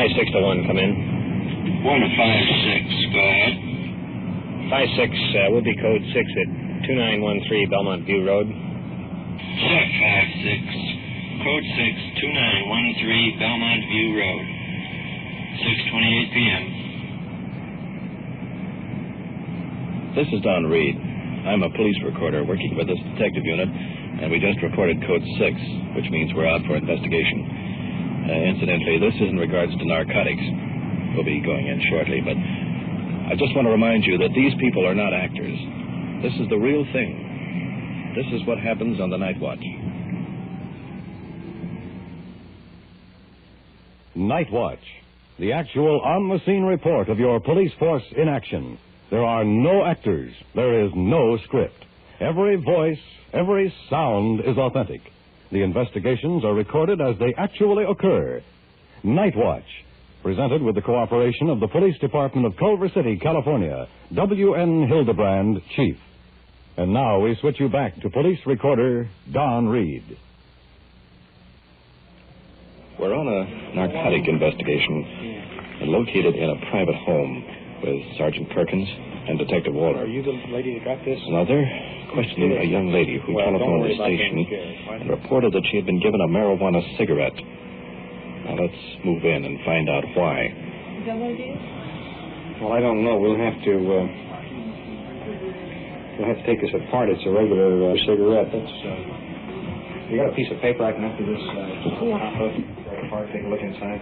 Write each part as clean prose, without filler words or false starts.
561, come in. 156, go ahead. 56 will be code 6 at 2913 Belmont View Road. 56, code 6, 2913 Belmont View Road. 6:28 p.m. This is Don Reed. I'm a police recorder working with this detective unit, and we just recorded code 6, which means we're out for investigation. Incidentally, this is in regards to narcotics. We'll be going in shortly, but I just want to remind you that these people are not actors. This is the real thing. This is what happens on the night watch. Night Watch, the actual on-the-scene report of your police force in action. There are no actors. There is no script. Every voice, every sound is authentic. The investigations are recorded as they actually occur. Night Watch, presented with the cooperation of the Police Department of Culver City, California. W.N. Hildebrand, Chief. And now we switch you back to police recorder Don Reed. We're on a narcotic investigation located in a private home with Sergeant Perkins and Detective Walter. Are you the lady that got this? Now, they're questioning a young lady who telephoned the station and reported that she had been given a marijuana cigarette. Now, let's move in and find out why. Is that what it is? Well, I don't know. We'll have to take this apart. It's a regular cigarette. That's, you got a piece of paper I can empty this apart, take a look inside.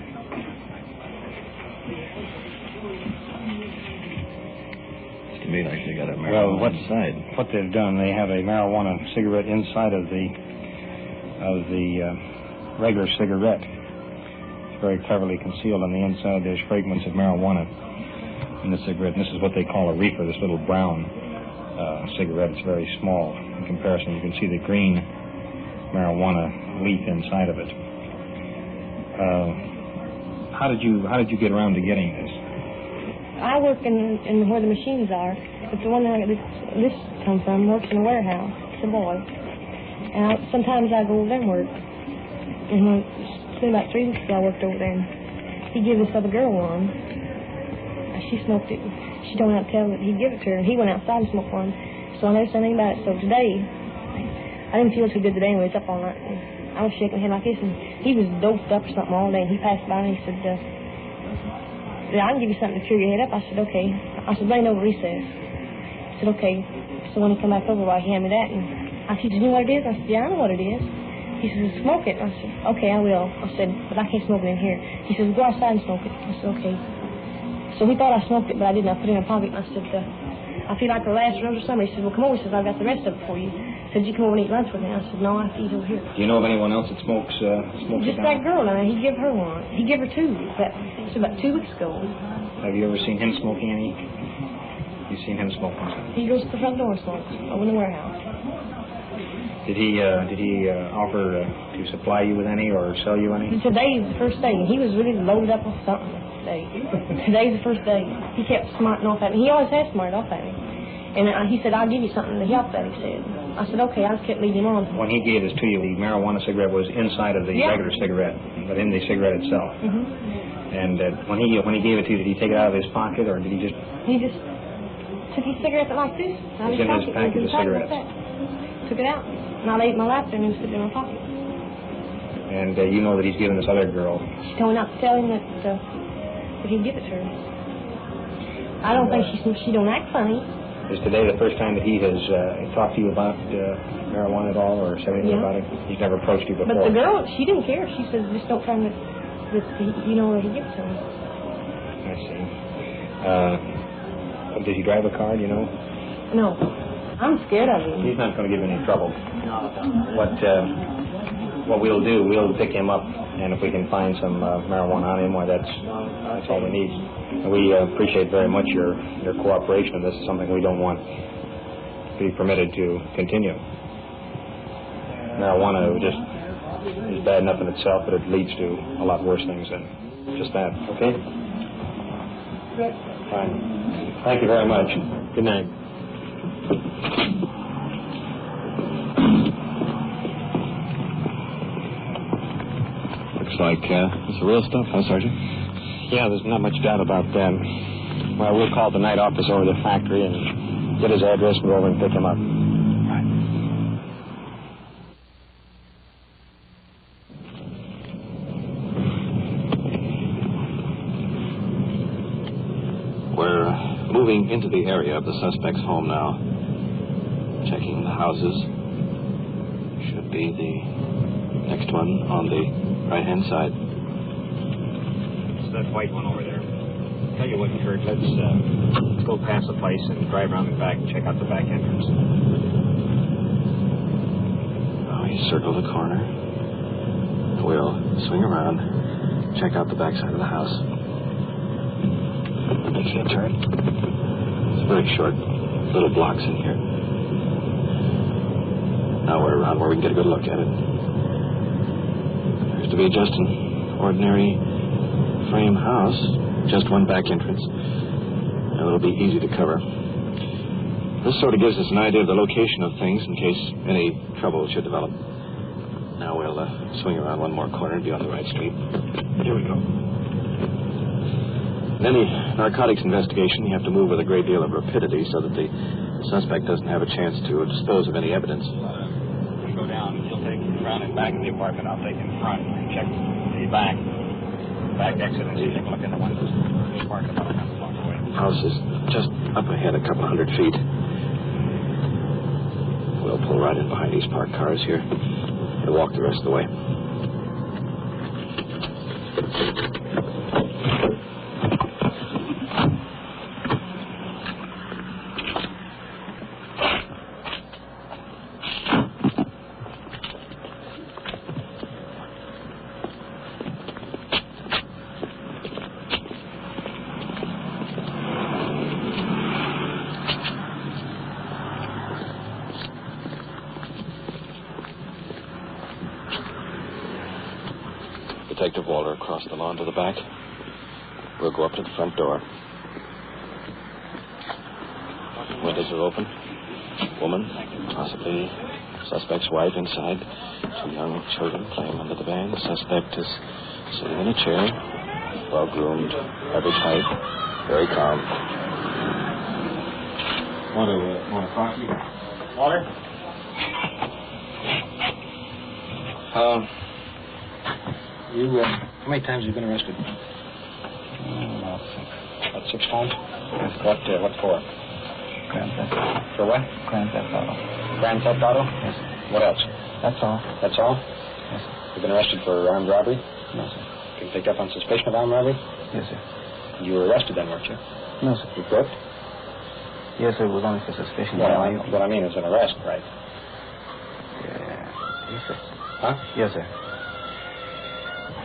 To me, like they got a marijuana inside. What they've done, they have a marijuana cigarette inside of the regular cigarette. It's very cleverly concealed on the inside. There's fragments of marijuana in the cigarette. And this is what they call a reefer, this little brown cigarette. It's very small in comparison. You can see the green marijuana leaf inside of it. How did you get around to getting this? I work in where the machines are. But the one that this comes from works in a warehouse. It's a boy. And sometimes I go over there and work. And it's been about 3 weeks ago I worked over there. And he gave this other girl one. She smoked it. She don't have to tell that he'd give it to her. And he went outside and smoked one. So I never said anything about it. So today, I didn't feel too good today anyway. It's up all night. And I was shaking my head like this. And he was doped up or something all day. And he passed by and he said, I can give you something to cheer your head up. I said, okay. I said, bring it over recess. He said, okay. So when he come back over, he handed me that. And I said, do you know what it is? I said, yeah, I know what it is. He says, smoke it. I said, okay, I will. I said, but I can't smoke it in here. He says, go outside and smoke it. I said, okay. So he thought I smoked it, but I didn't. I put it in my pocket. And I said, I feel like the last rose or something. He said, well, come over. He says, I've got the rest of it for you. He said, you come over and eat lunch with me. I said, no, I have to eat over here. Do you know of anyone else that smokes just that girl. I mean, he gave her one. He gave her two. It's about 2 weeks ago. Have you ever seen him smoking any? You've seen him smoking something? He goes to the front door and smokes over in the warehouse. Did he offer to supply you with any or sell you any? Today's the first day. He was really loaded up with something today. Today's the first day. He kept smarting off at me. He always has smarted off at me. And he said, I'll give you something to help that, he said. I said, okay. I just kept leading him on. When he gave this to you, the marijuana cigarette was inside of the regular cigarette, but in the cigarette itself. Mm-hmm. And when he gave it to you, did he take it out of his pocket, or did he just... He just took his cigarette like this. Out of his pocket. Package of cigarettes. Like took it out. And I laid my lap there and put it in my pocket. And you know that he's given this other girl... She told me not to tell him that he'd give it to her. I don't think she don't act funny. Is today the first time that he has talked to you about marijuana at all, or said anything about it? He's never approached you before? But the girl, she didn't care. She said, just don't tell him that you know where he gives it to him. I see. Does he drive a car, do you know? No. I'm scared of him. He's not going to give any trouble. What we'll do, we'll pick him up, and if we can find some marijuana on him, why that's all we need. And we appreciate very much your cooperation, and this is something we don't want to be permitted to continue. Marijuana just is bad enough in itself, but it leads to a lot worse things than just that. Okay? Good. Fine. Thank you very much. Good night. Looks like it's the real stuff, huh, Sergeant? Yeah, there's not much doubt about that. Well, we'll call the night officer over to the factory and get his address and go over and pick him up. Right. We're moving into the area of the suspect's home now. Checking the houses. Should be the next one on the right-hand side. It's that white one over there. Tell you what, Kurt, let's go past the place and drive around the back and check out the back entrance. Oh, you circle the corner. We'll swing around, check out the back side of the house. Makes you a turn. It's very short, little blocks in here. Now we're around where we can get a good look at it. Appears to be just an ordinary frame house, just one back entrance. And it'll be easy to cover. This sort of gives us an idea of the location of things in case any trouble should develop. Now we'll swing around one more corner and be on the right street. Here we go. In any narcotics investigation, you have to move with a great deal of rapidity so that the suspect doesn't have a chance to dispose of any evidence. You go down, you'll take him around and back in the apartment. I'll take him front and check the back exit and see if you can look in the windows. Park about a half a block away. House is just up ahead a couple hundred feet. We'll pull right in behind these parked cars here and walk the rest of the way. Detective Walter across the lawn to the back. We'll go up to the front door. Windows are open. Woman, possibly suspect's wife inside. Two young children playing under the van. The suspect is sitting in a chair, well-groomed, average height, very calm. Want a coffee? Walter? How many times have you been arrested? About 6. About 6 times? Yes. What for? Grand Theft. For what? Grand Theft Auto. Grand Theft Auto? Yes. What else? That's all. That's all? Yes. You've been arrested for armed robbery? No, sir. Been picked up on suspicion of armed robbery? Yes, sir. You were arrested then, weren't you? No, sir. You crooked? Yes, sir. It was only for suspicion. What I mean is an arrest, right? Yeah. Yes, sir. Huh? Yes, sir.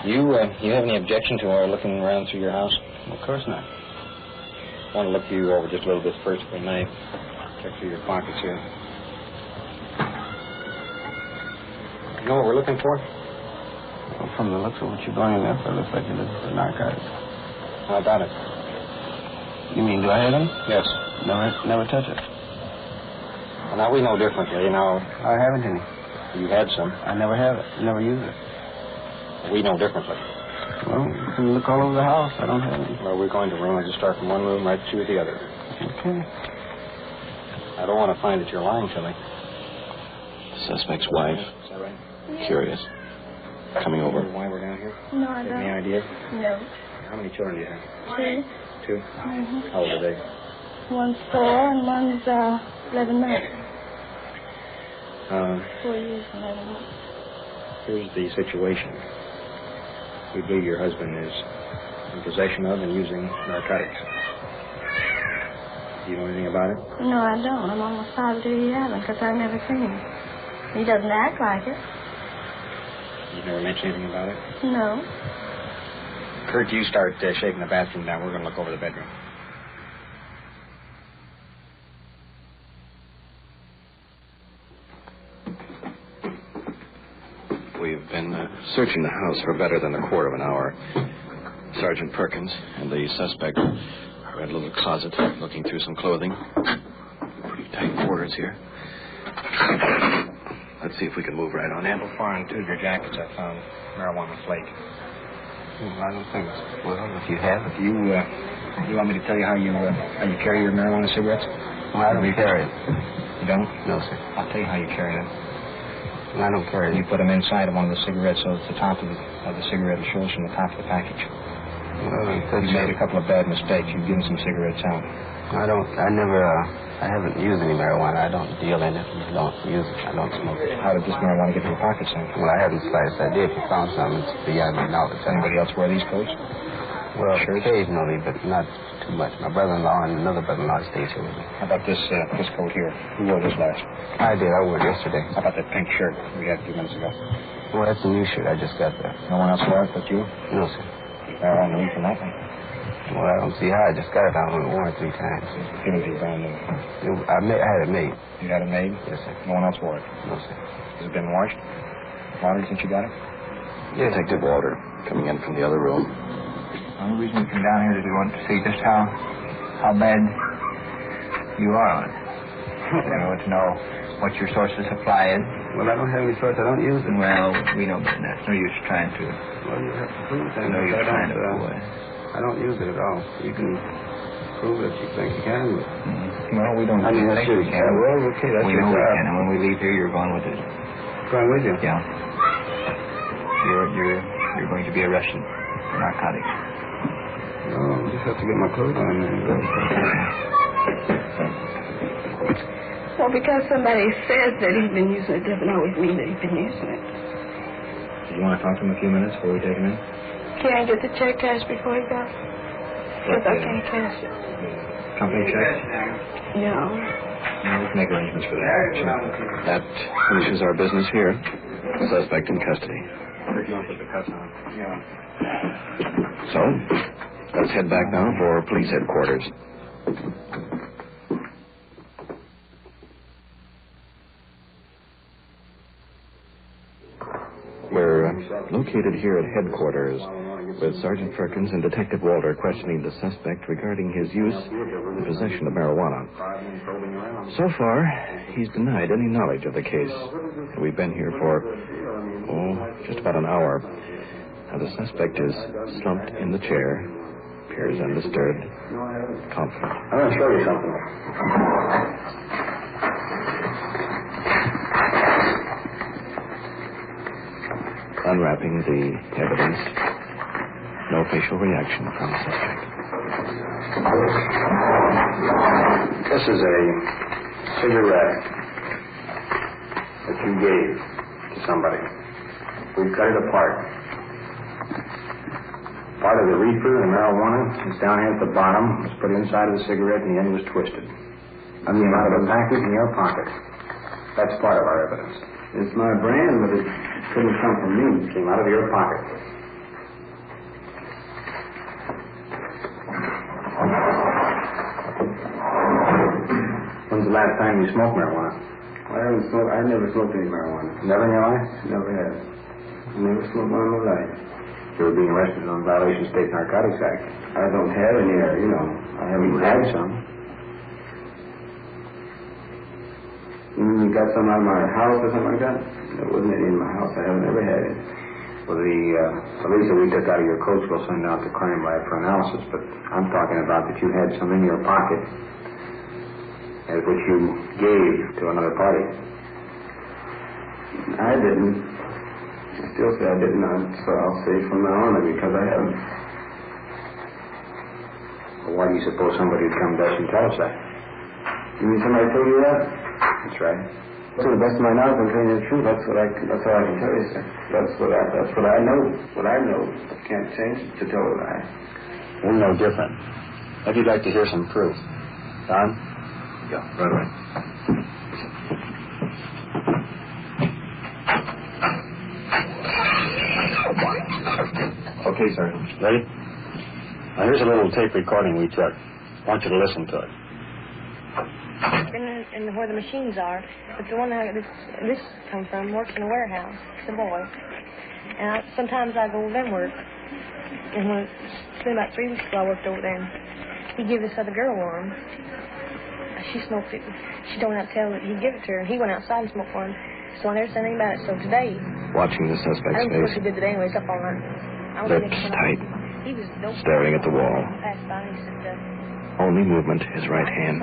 You have any objection to our looking around through your house? Of course not. I want to look you over just a little bit first if we may. Check through your pockets here. You know what we're looking for? Well, from the looks of what you're going in there for, it looks like you're looking for narcotics. How about it? You mean, do I have them? Yes. Never touch it. Well, now we know differently. You know, I haven't any. you had some. I never have it. Never use it. We know differently. Well, you can look all over the house. I don't have any. Well, we're going to room. I'll just start from one room right to the other. Okay. I don't want to find that you're lying to me. Suspect's wife, Is that right? curious, coming over. Why we're down here? No, I Have any don't. idea? No. How many children do you have? 2. 2? How old are they? One's 4 and one's 11 months. 4 years and 11 months. Here's the situation. We believe your husband is in possession of and using narcotics. Do you know anything about it? No, I don't. I'm almost positive he hasn't because I've never seen him. He doesn't act like it. You've never mentioned anything about it? No. Kurt, you start shaking the bathroom down. We're going to look over the bedroom. We've been searching the house for better than a quarter of an hour. Sergeant Perkins and the suspect are in a little closet looking through some clothing. Pretty tight quarters here. Let's see if we can move right on in. So far in 2 of your jackets, I found marijuana flake. Well, I don't think so. Well, if you have it. You want me to tell you how you carry your marijuana cigarettes? Well, I don't carry it. You don't? No, sir. I'll tell you how you carry them. Well, I don't carry it. You put them inside of one of the cigarettes so that the top of the cigarette shows from the top of the package. Well, You made a couple of bad mistakes. You've given some cigarettes out. I haven't used any marijuana. I don't deal in it. I don't use it. I don't smoke it. How did this marijuana get in your pockets then? Well, I haven't sliced. I did. If you found something, it's beyond my knowledge. Anybody else wear these coats? Well, occasionally, but not too much. My brother-in-law and another brother-in-law stays here with me. How about this coat here? Who wore this last? I did. I wore it yesterday. How about that pink shirt we had a few minutes ago? Well, that's a new shirt. I just got that. No one else wore it but you? No, sir. On the from that one. Well, I don't see how. I just got it. I only worn it 3 times. Given to you brand new. I had it made. You had it made? Yes, sir. No one else wore it? No, sir. Has it been washed? Watered since you got it? Yes. Detective Walter, coming in from the other room. The only reason we come down here is we want to see just how bad you are on it. We want to know what your source of supply is. Well, I don't have any source. I don't use it. Well, we know better than that. It's no use trying to. Well, you have to prove it. No use trying to avoid. I don't use it at all. You can prove it if you think you can. But... Well, we don't. I mean, that's think your we can. Well, okay, that's We your know we job. can, and when we leave here, you're going with it. Going with you? Yeah. You're going to be arrested for narcotics. No, I just have to get my clothes on and go. Well, because somebody says that he's been using it doesn't always mean that he's been using it. Do you want to talk to him a few minutes before we take him in? Can I get the check cashed before he goes? Because I can't cash it. Company check? No. We can make arrangements for that. That finishes our business here. Suspect in custody. So, let's head back now for police headquarters. We're located here at headquarters with Sergeant Perkins and Detective Walter questioning the suspect regarding his use and possession of marijuana. So far, he's denied any knowledge of the case. We've been here for, just about an hour. Now, the suspect is slumped in the chair, appears undisturbed, confident. I'm going to show you something. Unwrapping the evidence, no facial reaction from the suspect. This is a cigarette that you gave to somebody. We cut it apart. Part of the reefer, the marijuana, is down here at the bottom. It was put inside of the cigarette and the end was twisted. I mean, out of the package in your pocket. That's part of our evidence. It's my brand, but it couldn't come from me. It came out of your pocket. When's the last time you smoked marijuana? I never smoked any marijuana. Never in your life? Never have. I never smoked one in my life. You were being arrested on violation of State Narcotics Act. I don't have any, I haven't had some. You got some out of my house or something like that? There wasn't any in my house. I haven't ever had it. Well, the police that we took out of your coach will send out the crime lab for analysis, but I'm talking about that you had some in your pocket, which you gave to another party. I didn't. I still say I didn't, so I'll say from now on because I haven't. Well, why do you suppose somebody would come to us and tell us that? You mean somebody told you that? That's right. To the best of my knowledge, I'm telling you the truth. That's all I can tell you, sir. That's what I know. What I know. I can't change it to tell a lie. We're no different. Maybe you'd like to hear some proof. Don? Yeah, right away. Okay, sir. Ready? Now, here's a little tape recording we took. I want you to listen to it. And where the machines are, but the one that this comes from works in a warehouse. It's a boy. And sometimes I go over there and work. And it's been about 3 weeks ago I worked over there, and he gave this other girl one. She smoked it. She don't have to tell that he give it to her. He went outside and smoked one. So I never said anything about it. So today, Watching the I suspect's don't know what face, he did today anyway. He's up all night. lips tight, staring at the wall. Only movement, his right hand,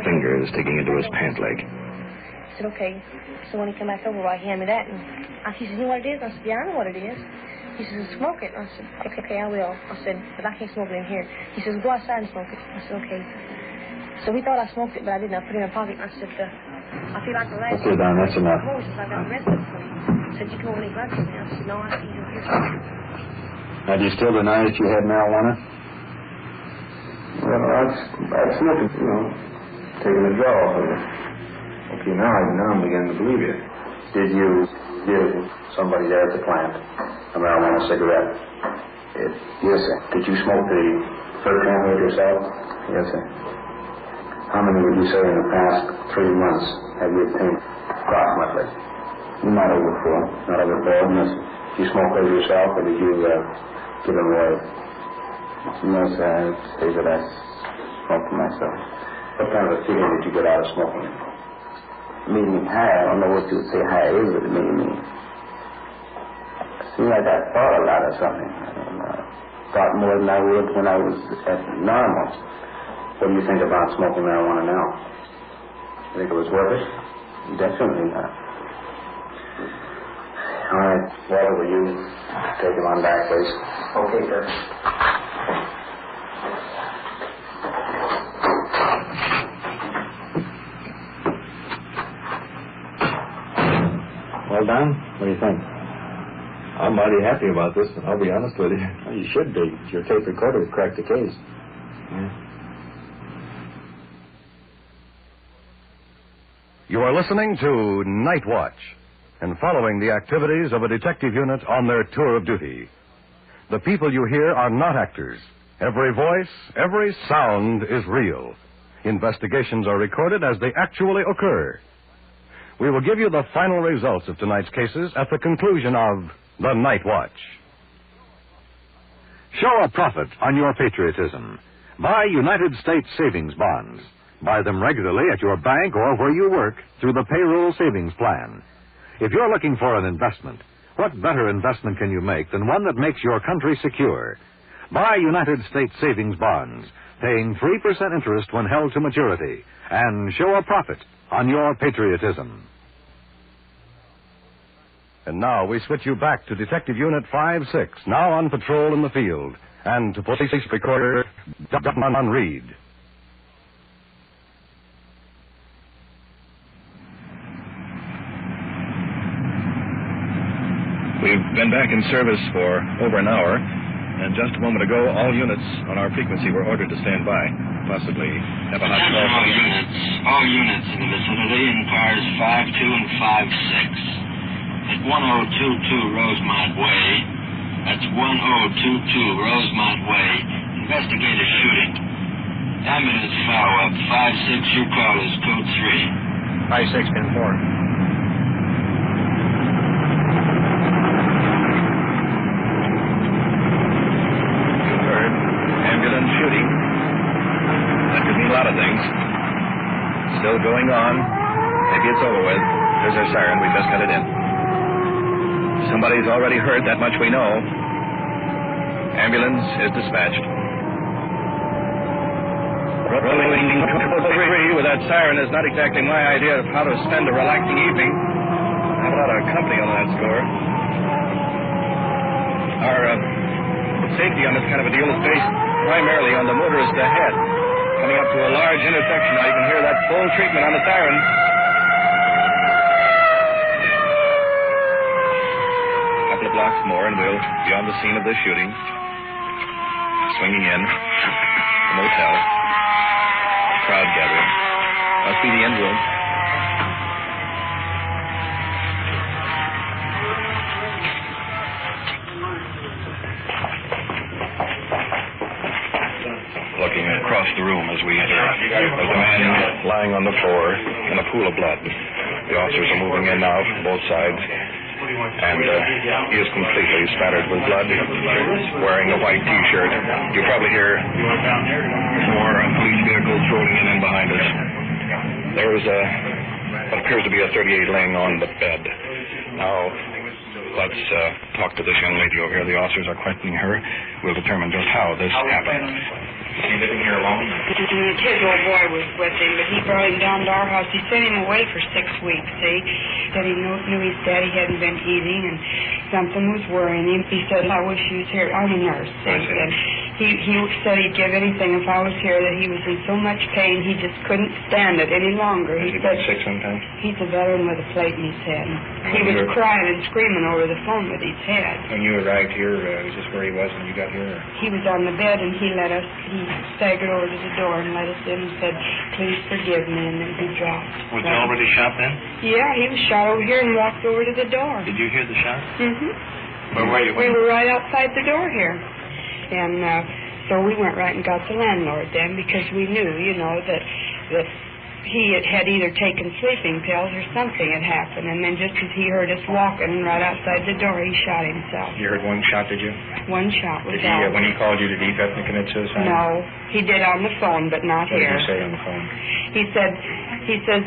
fingers digging into his pant leg. I said, okay. So when he came back over, I handed me that, and he said, you know what it is? I said, yeah, I know what it is. He says, smoke it. I said, okay, I will. I said, but I can't smoke it in here. He says, go outside and smoke it. I said, okay. So he thought I smoked it, but I didn't. I put it in my pocket, and I said, I feel like the last... Okay, Don, that's enough. I got the rest of it for you. He said, you come over and eat lunch with me. I said, no, I don't eat here. Now, do you still deny that you had marijuana? Well, I'd smoked it, taking a draw off of it. Okay, now I'm beginning to believe you. Did you give somebody there at the plant a marijuana cigarette? Yes, sir. Did you smoke the third camera yourself? Yes, sir. How many would you say in the past 3 months have you obtained approximately? Not over 4. Not over 4. Yes. Did you smoke those yourself, or did you give them away? No, sir. I'd say that I smoked them myself. What kind of a feeling did you get out of smoking it? Made me high. I don't know what you would say high is, but it made me... It seemed like I thought a lot of something. I don't know. Thought more than I would when I was at normal. What do you think about smoking marijuana now? You think it was worth it? Definitely not. All right, Walter, will you take him on back, please? Okay, sir. Well done. What do you think? I'm mighty happy about this, I'll be honest with you. Well, you should be. Your tape recorder would crack the case. Yeah. You are listening to Night Watch and following the activities of a detective unit on their tour of duty. The people you hear are not actors. Every voice, every sound is real. Investigations are recorded as they actually occur. We will give you the final results of tonight's cases at the conclusion of the Night Watch. Show a profit on your patriotism. Buy United States savings bonds. Buy them regularly at your bank or where you work through the payroll savings plan. If you're looking for an investment, what better investment can you make than one that makes your country secure? Buy United States savings bonds, paying 3% interest when held to maturity, and show a profit on your patriotism. And now we switch you back to Detective Unit 5-6, now on patrol in the field, and to police recorder Don Reed. We've been back in service for over an hour, and just a moment ago, all units on our frequency were ordered to stand by, possibly have a hot call. All units in the vicinity in cars 5-2 and 5-6. At 1022 Rosemont Way, that's 1022 Rosemont Way, investigate a shooting. Ambulance follow-up, 5-6, your call is code 3. 5-6, pin 4. Shooting. That could mean a lot of things. Still going on. Maybe it's over with. There's our siren. We just got it in. Somebody's already heard, that much we know. Ambulance is dispatched. Rolling code 3 with that siren is not exactly my idea of how to spend a relaxing evening. Have a lot of company on that score. Our safety on this kind of a deal is based primarily on the motorist ahead. Coming up to a large intersection now, you can hear that full treatment on the siren. A couple of blocks more and we'll be on the scene of this shooting. Swinging in. The motel. A crowd gathering. Must be the end room. Looking across the room as we enter, there's a man lying on the floor in a pool of blood. The officers are moving in now from both sides, and he is completely spattered with blood, wearing a white T-shirt. You probably hear more police vehicles rolling in behind us. There is what appears to be a .38 laying on the bed. Now, let's talk to this young lady over here. The officers are questioning her. We'll determine just how this happened. Is he living here alone? His old boy was with him, but he brought him down to our house. He sent him away for 6 weeks, see? That he knew his daddy hadn't been eating and something was worrying him. He said, I wish he was here. I'm a nurse, see? And he said he'd give anything if I was here, that he was in so much pain he just couldn't stand it any longer. Has he been sick sometimes? He's a veteran with a plate in his head. He was crying and screaming over the phone with his head. When you arrived here, is this where he was when you got here? He was on the bed and he staggered over to the door and let us in and said, please forgive me, and then he dropped. Was he already shot then? Yeah, he was shot over here and walked over to the door. Did you hear the shot? Mm-hmm. Where were you? We were right outside the door here. And so we went right and got the landlord then, because we knew, that he had either taken sleeping pills or something had happened. And then just as he heard us walking right outside the door, he shot himself. You heard one shot, did you? One shot was Did he, out. when he called you, did he threaten to commit suicide? No, he did on the phone, but not What here. did he say on the phone? He says,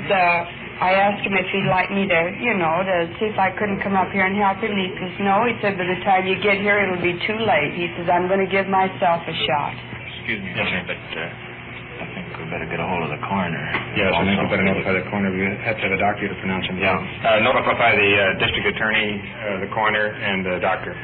I asked him if he'd like me to, to see if I couldn't come up here and help him. He says, no. He said, by the time you get here, it'll be too late. He says, I'm going to give myself a shot. Excuse me, yes, sir, but I think we better get a hold of the coroner. Yes, I think we better notify the coroner. We have to have a doctor to pronounce him. Yeah. Notify the district attorney, the coroner, and the doctor.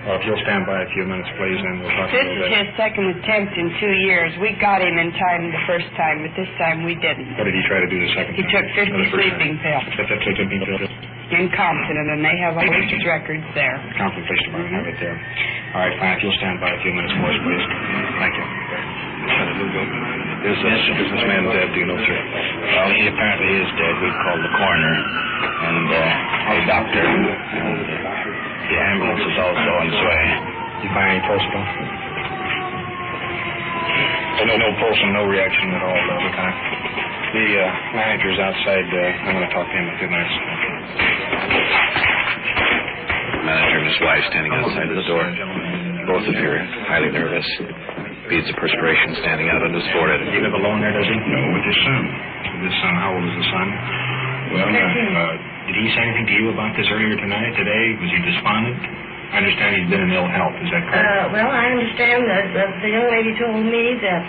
Well, if you'll stand by a few minutes, please, and we'll talk This a little is bit. his second attempt in 2 years. We got him in time the first time, but this time we didn't. What did he try to do the second He time? took 50 sleeping pills That's sleeping pills. in Compton, and then they have all his records there. Compton Police Department, have it there. All right, fine. If you'll stand by a few minutes for us, please. Thank you. Is this man dead, do you know, sir? Well, he apparently is dead. We've called the coroner and a doctor. The ambulance is also on its way. You find any pulse at all? No pulse and no reaction at all, Lieutenant. The manager's outside. I'm going to talk to him in a few minutes. The manager and his wife standing outside of the door. Both appear highly nervous. Beads of perspiration standing out on his forehead. Does he live alone there, does he? No, with his son. With his son. How old is the son? Well, did he say anything to you about this earlier tonight, today? Was he despondent? I understand he's been in ill health. Is that correct? Well, I understand that the young lady told me that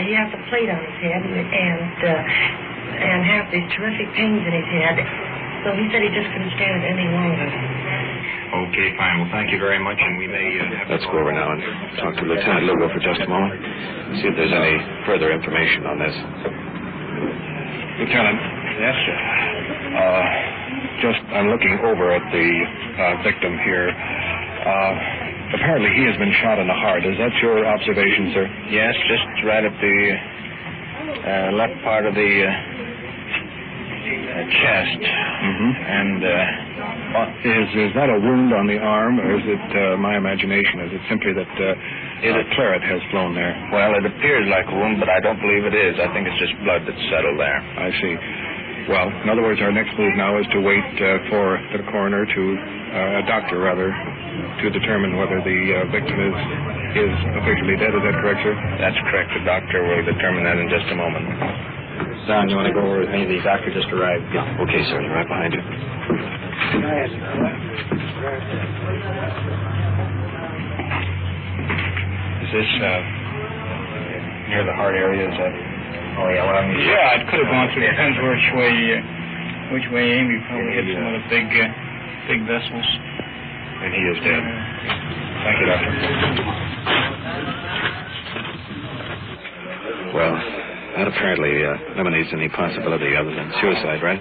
he has a plate on his head and has these terrific pains in his head. So he said he just couldn't stand it any longer. Okay, fine. Well, thank you very much, and we may have Let's go over now and talk to Lieutenant Lugo for just a moment. See if there's any further information on this. Lieutenant. Yes, sir. I'm looking over at the victim here. Apparently he has been shot in the heart. Is that your observation, sir? Yes, just right at the left part of the chest. Mm-hmm. And Is that a wound on the arm, or is it my imagination? Is it simply that claret has flown there? well, it appears like a wound, but I don't believe it is. I think it's just blood that's settled there. I see. Well, in other words, our next move now is to wait for the coroner a doctor rather, to determine whether the victim is officially dead. Is that correct, sir? That's correct. The doctor will determine that in just a moment. Don, you want to go over with me? The doctor just arrived. Yeah. Okay, sir. I'm right behind you. Is this near the heart area? Is that? Oh yeah. Well, Yeah, it could have gone through. Depends which way aim. You probably hit some of the big vessels. And he is dead. Thank you, doctor. Well, that apparently eliminates any possibility other than suicide, right?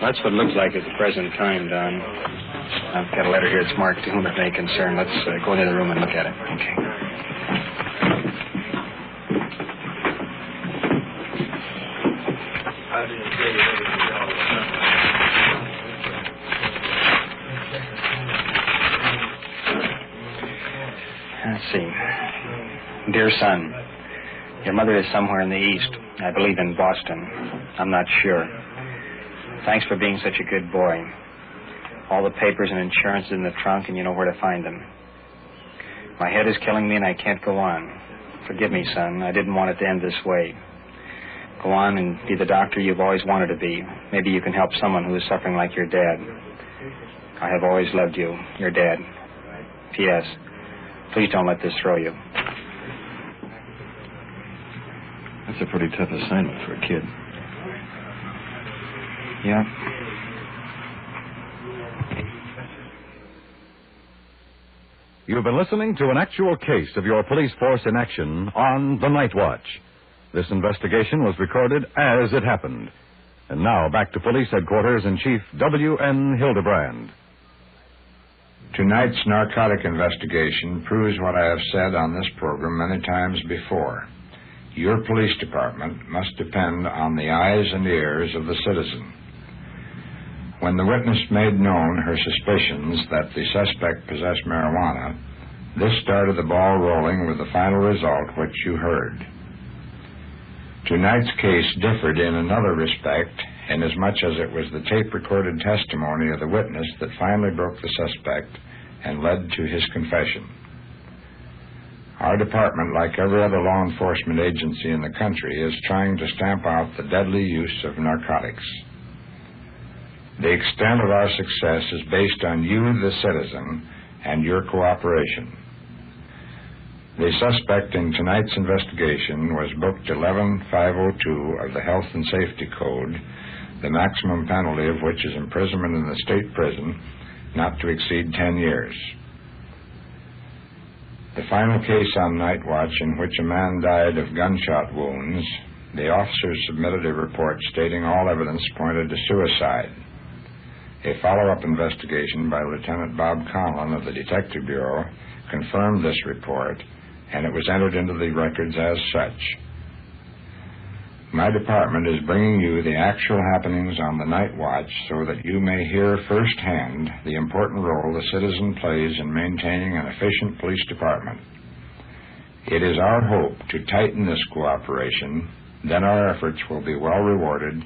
That's what it looks like at the present time, Don. I've got a letter here. It's marked to whom it may concern. Let's go into the room and look at it. Okay. Let's see. Dear son, your mother is somewhere in the East. I believe in Boston. I'm not sure. Thanks for being such a good boy. All the papers and insurance in the trunk, and you know where to find them. My head is killing me, and I can't go on. Forgive me, son. I didn't want it to end this way. Go on and be the doctor you've always wanted to be. Maybe you can help someone who is suffering like your dad. I have always loved you. Your dad. P.S. Please don't let this throw you. That's a pretty tough assignment for a kid. Yeah. You've been listening to an actual case of your police force in action on The Night Watch. This investigation was recorded as it happened. And now back to Police Headquarters and Chief W.N. Hildebrand. Tonight's narcotic investigation proves what I have said on this program many times before. Your police department must depend on the eyes and ears of the citizen. When the witness made known her suspicions that the suspect possessed marijuana, this started the ball rolling with the final result which you heard. Tonight's case differed in another respect, inasmuch as it was the tape-recorded testimony of the witness that finally broke the suspect and led to his confession. Our department, like every other law enforcement agency in the country, is trying to stamp out the deadly use of narcotics. The extent of our success is based on you, the citizen, and your cooperation. The suspect in tonight's investigation was booked 11502 of the Health and Safety Code, the maximum penalty of which is imprisonment in the state prison not to exceed 10 years. The final case on Night Watch in which a man died of gunshot wounds, the officers submitted a report stating all evidence pointed to suicide. A follow-up investigation by Lieutenant Bob Conlon of the Detective Bureau confirmed this report, and it was entered into the records as such. My department is bringing you the actual happenings on the Night Watch so that you may hear firsthand the important role the citizen plays in maintaining an efficient police department. It is our hope to tighten this cooperation, then our efforts will be well rewarded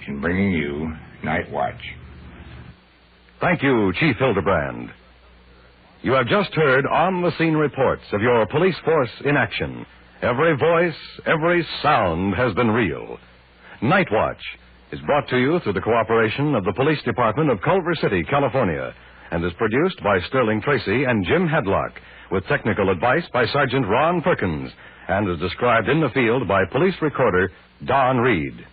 in bringing you Night Watch. Thank you, Chief Hildebrand. You have just heard on-the-scene reports of your police force in action. Every voice, every sound has been real. Night Watch is brought to you through the cooperation of the Police Department of Culver City, California, and is produced by Sterling Tracy and Jim Hadlock, with technical advice by Sergeant Ron Perkins, and is described in the field by Police Recorder Don Reed.